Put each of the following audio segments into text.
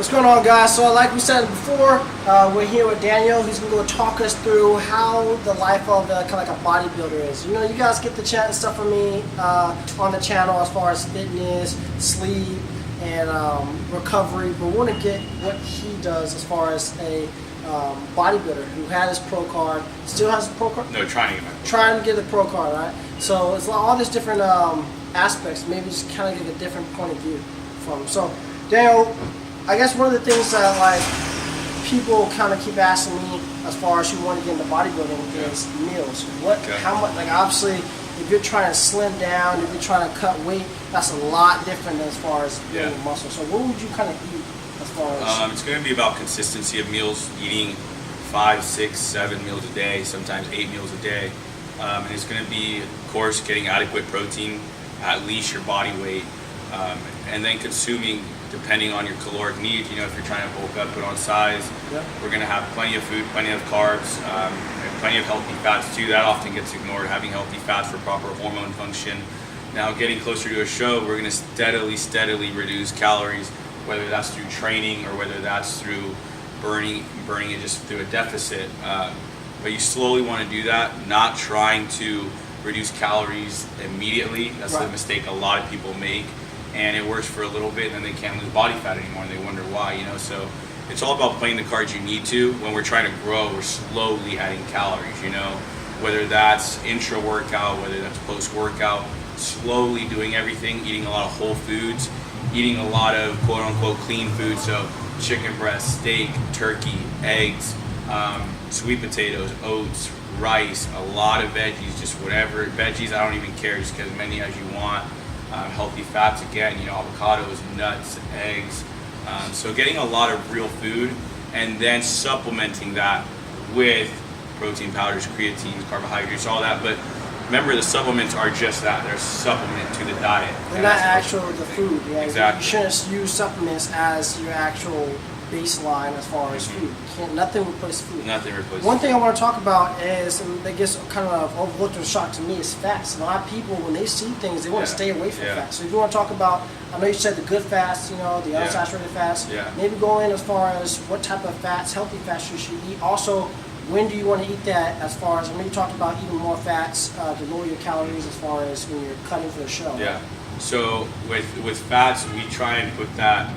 What's going on, guys? So like we said before, we're here with Daniel. He's going to go talk us through how the life of kind of like a bodybuilder is. You know, you guys get the chat and stuff from me on the channel as far as fitness, sleep, and recovery, but we want to get what he does as far as a bodybuilder who had his pro card, still has his pro card? No, trying to get Trying to get the pro card, right? So it's all these different aspects, maybe just kind of get a different point of view from him. So, Daniel, I guess one of the things that like people kind of keep asking me as far as you want to get into bodybuilding is meals. How much? Like obviously, if you're trying to slim down, if you're trying to cut weight, that's a lot different as far as building muscle. So what would you kind of eat as far as? It's going to be about consistency of meals, eating 5, 6, 7 meals a day, sometimes 8 meals a day, and it's going to be, of course, getting adequate protein, at least your body weight, and then consuming. Depending on your caloric needs, you know, if you're trying to bulk up, put on size, we're going to have plenty of food, plenty of carbs, and plenty of healthy fats too. That often gets ignored, having healthy fats for proper hormone function. Now, getting closer to a show, we're going to steadily reduce calories, whether that's through training or whether that's through burning it just through a deficit. But you slowly want to do that, not trying to reduce calories immediately. That's the mistake a lot of people make. And it works for a little bit, and then they can't lose body fat anymore, and they wonder why, you know. So it's all about playing the cards you need to. When we're trying to grow, we're slowly adding calories, you know, whether that's intra-workout, whether that's post-workout, slowly doing everything, eating a lot of whole foods, eating a lot of quote-unquote clean food, so chicken breast, steak, turkey, eggs, sweet potatoes, oats, rice, a lot of veggies, just whatever. Veggies, I don't even care, just get as many as you want. Healthy fats again, you know, avocados, nuts, eggs. So getting a lot of real food and then supplementing that with protein powders, creatines, carbohydrates, all that. But remember, the supplements are just that. They're a supplement to the diet. They're not actual the food. Yeah? Exactly. You shouldn't use supplements as your actual baseline as far as food. Nothing replaces food. Nothing replaces One thing I want to talk about is, and that gets kind of overlooked or shocked to me, is fats. A lot of people, when they see things, they want to stay away from fats. So if you want to talk about, I know you said the good fats, you know, the unsaturated fats. Maybe go in as far as what type of fats, healthy fats you should eat. Also, when do you want to eat that as far as, I know you talked about eating more fats to lower your calories as far as when you're cutting for the show. Yeah. So with fats, we try and put that.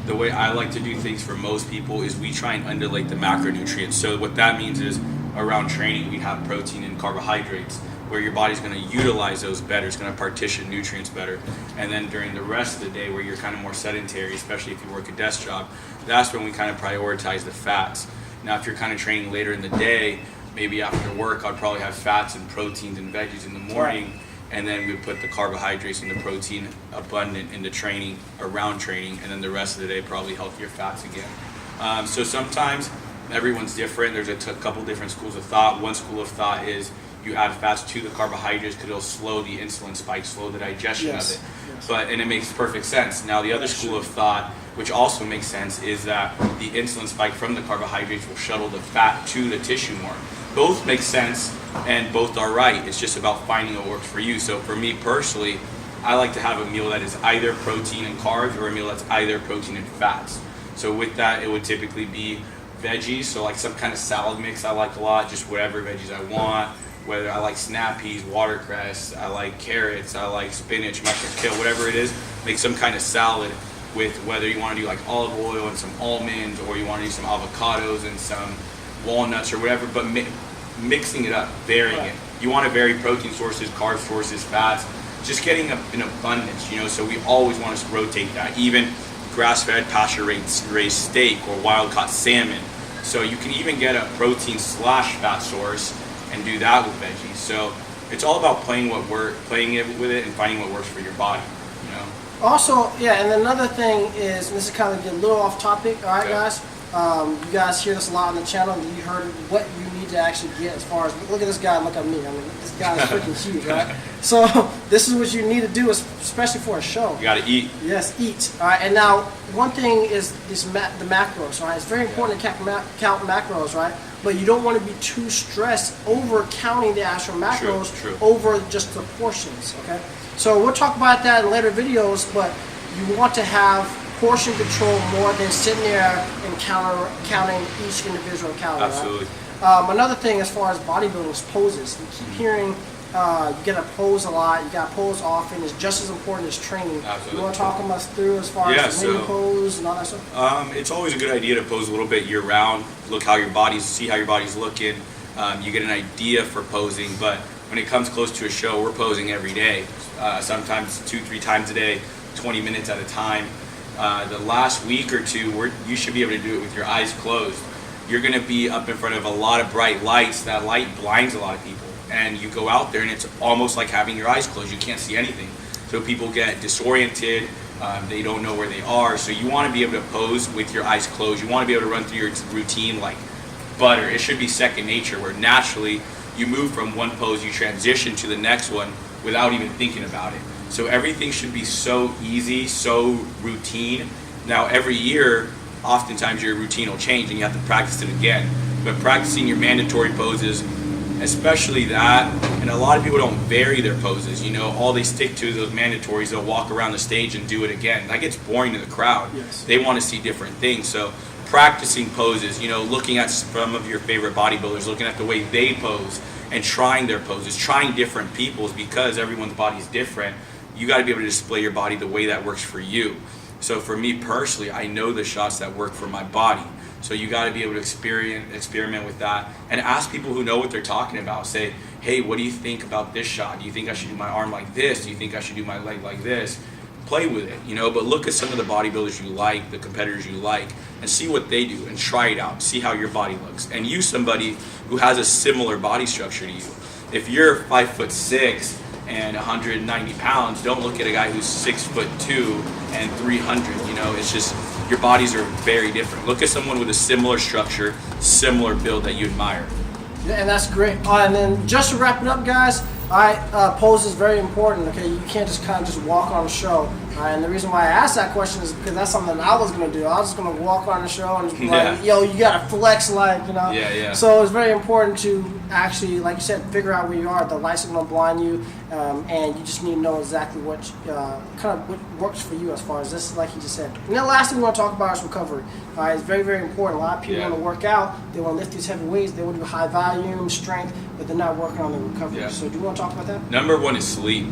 The way I like to do things for most people is we try and underlay the macronutrients. So what that means is around training, we have protein and carbohydrates where your body's going to utilize those better. It's going to partition nutrients better. And then during the rest of the day where you're kind of more sedentary, especially if you work a desk job, that's when we kind of prioritize the fats. Now, if you're kind of training later in the day, maybe after work, I'd probably have fats and proteins and veggies in the morning. And then we put the carbohydrates and the protein abundant into training, around training, and then the rest of the day probably healthier fats again. So sometimes everyone's different. There's a couple different schools of thought. One school of thought is you add fats to the carbohydrates because it'll slow the insulin spike, slow the digestion of it. And it makes perfect sense. Now the other school of thought, which also makes sense, is that the insulin spike from the carbohydrates will shuttle the fat to the tissue more. Both make sense and both are right. It's just about finding what works for you. So for me personally, I like to have a meal that is either protein and carbs or a meal that's either protein and fats. So with that, it would typically be veggies. So like some kind of salad mix I like a lot, just whatever veggies I want. Whether I like snap peas, watercress, I like carrots, I like spinach, mushrooms, kale, whatever it is, make some kind of salad with whether you want to do like olive oil and some almonds or you want to do some avocados and some walnuts or whatever, but mixing it up, varying it. You want to vary protein sources, carb sources, fats, just getting an abundance, you know, so we always want to rotate that. Even grass-fed, pasture-raised steak or wild-caught salmon. So you can even get a protein/fat source and do that with veggies. So it's all about playing with it and finding what works for your body, you know. Also, and another thing is, and this is kind of a little off topic, all right, guys? You guys hear this a lot on the channel, and you heard what you need to actually get as far as, look at this guy, look at me. I mean, this guy is freaking huge, right? So this is what you need to do, especially for a show. You got to eat. Yes, eat. All right, and now one thing is the macros, right? It's very important to count macros, right? But you don't want to be too stressed over counting the actual macros over just the portions, okay? So we'll talk about that in later videos, but you want to have portion control more than sitting there and counting each individual calorie. Absolutely. Right? Another thing as far as bodybuilding is poses. You keep hearing you gotta pose a lot, you gotta pose often. It's just as important as training. Absolutely. You want to talk us through as far as the winning pose and all that stuff? It's always a good idea to pose a little bit year round. Look how see how your body's looking. You get an idea for posing, but when it comes close to a show, we're posing every day. Sometimes 2-3 times a day, 20 minutes at a time. The last week or two, you should be able to do it with your eyes closed. You're going to be up in front of a lot of bright lights. That light blinds a lot of people. And you go out there and it's almost like having your eyes closed. You can't see anything. So people get disoriented. They don't know where they are. So you want to be able to pose with your eyes closed. You want to be able to run through your routine like butter. It should be second nature, where naturally you move from one pose, you transition to the next one without even thinking about it. So everything should be so easy, so routine. Now every year, oftentimes your routine will change and you have to practice it again. But practicing your mandatory poses, especially that, and a lot of people don't vary their poses. You know, all they stick to is those mandatories. They'll walk around the stage and do it again. That gets boring to the crowd. Yes. They want to see different things. So practicing poses, you know, looking at some of your favorite bodybuilders, looking at the way they pose and trying their poses, trying different people's, because everyone's body is different. You got to be able to display your body the way that works for you. So for me personally, I know the shots that work for my body. So you got to be able to experiment with that and ask people who know what they're talking about. Say, hey, what do you think about this shot? Do you think I should do my arm like this? Do you think I should do my leg like this? Play with it, you know, but look at some of the bodybuilders you like, the competitors you like, and see what they do and try it out. See how your body looks, and use somebody who has a similar body structure to you. If you're 5'6" and 190 pounds, don't look at a guy who's 6'2" and 300. You know, it's just your bodies are very different. Look at someone with a similar structure, similar build that you admire. Yeah, and that's great. And then just to wrap it up, guys, pose is very important. Okay, you can't just kind of just walk on the show. And the reason why I asked that question is because that's something I was gonna do. I was just gonna walk on the show and just be like, yo, you gotta flex, like, you know. Yeah. So it's very important to actually, like you said, figure out where you are. The lights are gonna blind you, and you just need to know exactly what what works for you as far as this, like you just said. And then last thing we want to talk about is recovery. It's very, very important. A lot of people want to work out. They want to lift these heavy weights. They want to do high volume, strength, but they're not working on their recovery. Yeah. So do you want to talk about that? Number one is sleep.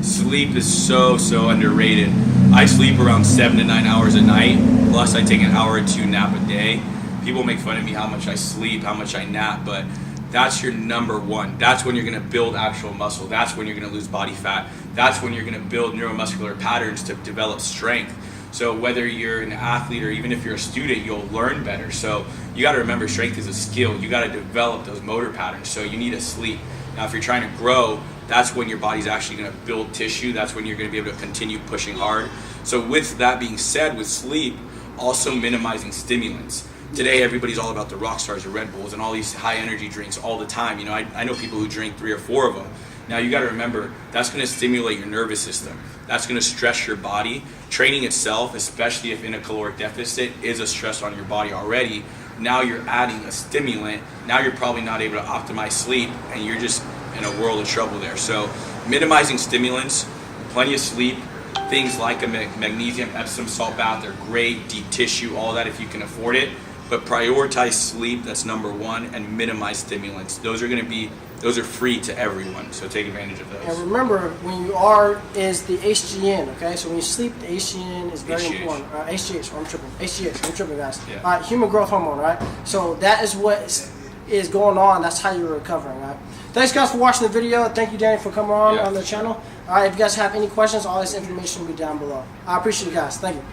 Sleep is so underrated. I sleep around 7 to 9 hours a night, plus I take an hour or two nap a day. People make fun of me how much I sleep, how much I nap, but that's your number one. That's when you're going to build actual muscle. That's when you're going to lose body fat. That's when you're going to build neuromuscular patterns to develop strength. So whether you're an athlete or even if you're a student, you'll learn better. So you got to remember, strength is a skill. You got to develop those motor patterns. So you need to sleep. Now, if you're trying to grow, that's when your body's actually going to build tissue. That's when you're going to be able to continue pushing hard. So with that being said, with sleep, also minimizing stimulants. Today, everybody's all about the rock stars, the Red Bulls, and all these high energy drinks all the time. You know, I know people who drink 3 or 4 of them. Now, you got to remember, that's going to stimulate your nervous system. That's going to stress your body. Training itself, especially if in a caloric deficit, is a stress on your body already. Now you're adding a stimulant. Now you're probably not able to optimize sleep, and you're just in a world of trouble there. So minimizing stimulants, plenty of sleep, things like a magnesium Epsom salt bath, they're great, deep tissue, all that if you can afford it. But prioritize sleep, that's number one, and minimize stimulants. Those are free to everyone, so take advantage of those. And remember, when you are, is the HGN, okay? So when you sleep, the HGN is very important. HGH, I'm tripping, guys. Yeah. Human growth hormone, right? So that is what is going on. That's how you're recovering, right? Thanks, guys, for watching the video. Thank you, Danny, for coming on the channel. All right, if you guys have any questions, all this information will be down below. I appreciate you guys. Thank you.